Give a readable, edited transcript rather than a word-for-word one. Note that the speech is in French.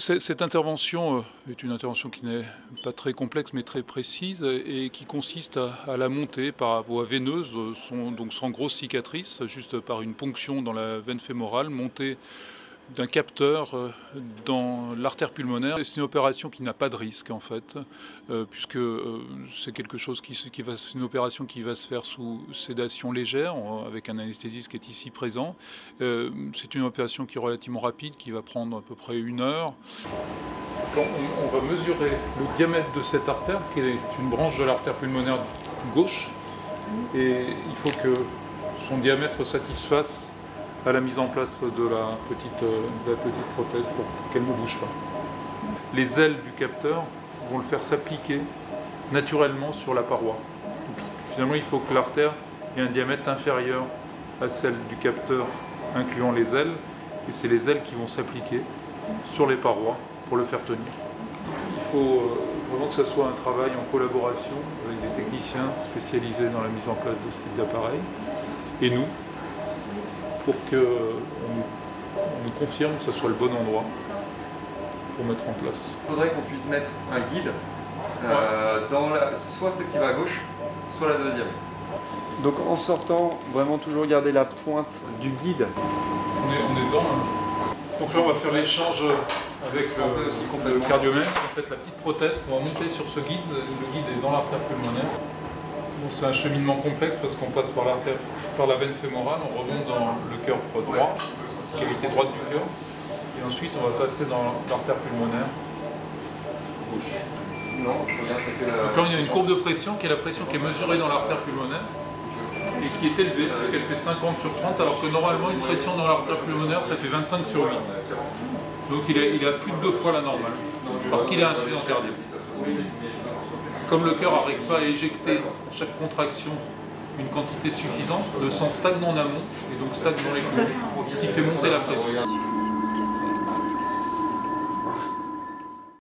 Cette intervention est une intervention qui n'est pas très complexe mais très précise et qui consiste à la monter par voie veineuse, donc sans grosse cicatrice, juste par une ponction dans la veine fémorale, montée d'un capteur dans l'artère pulmonaire. C'est une opération qui n'a pas de risque en fait, puisque c'est quelque chose une opération qui va se faire sous sédation légère, avec un anesthésiste qui est ici présent. C'est une opération qui est relativement rapide, qui va prendre à peu près 1 heure. Quand on va mesurer le diamètre de cette artère, qui est une branche de l'artère pulmonaire gauche, et il faut que son diamètre satisfasse à la mise en place de la petite prothèse pour qu'elle ne bouge pas. Les ailes du capteur vont le faire s'appliquer naturellement sur la paroi. Donc, finalement, il faut que l'artère ait un diamètre inférieur à celle du capteur, incluant les ailes, et c'est les ailes qui vont s'appliquer sur les parois pour le faire tenir. Il faut vraiment que ce soit un travail en collaboration avec des techniciens spécialisés dans la mise en place de ce type d'appareil, et nous, pour qu'on nous confirme que ce soit le bon endroit pour mettre en place. Il faudrait qu'on puisse mettre un guide dans soit celle qui va à gauche, soit la deuxième. Donc en sortant, vraiment toujours garder la pointe du guide. On est dedans. Donc là on va faire l'échange avec le cardiomètre. En fait la petite prothèse qu'on va monter sur ce guide, le guide est dans l'artère pulmonaire. C'est un cheminement complexe parce qu'on passe par la veine fémorale, on remonte dans le cœur droit, cavité droite du cœur, et ensuite on va passer dans l'artère pulmonaire gauche. Donc là il y a une courbe de pression qui est la pression qui est mesurée dans l'artère pulmonaire et qui est élevée puisqu'elle fait 50 sur 30 alors que normalement une pression dans l'artère pulmonaire ça fait 25 sur 8. Donc il a plus de 2 fois la normale parce qu'il a insuffisance cardiaque. Comme le cœur n'arrive pas à éjecter à chaque contraction une quantité suffisante, le sang stagne en amont et donc stagne dans les poumons, ce qui fait monter la pression.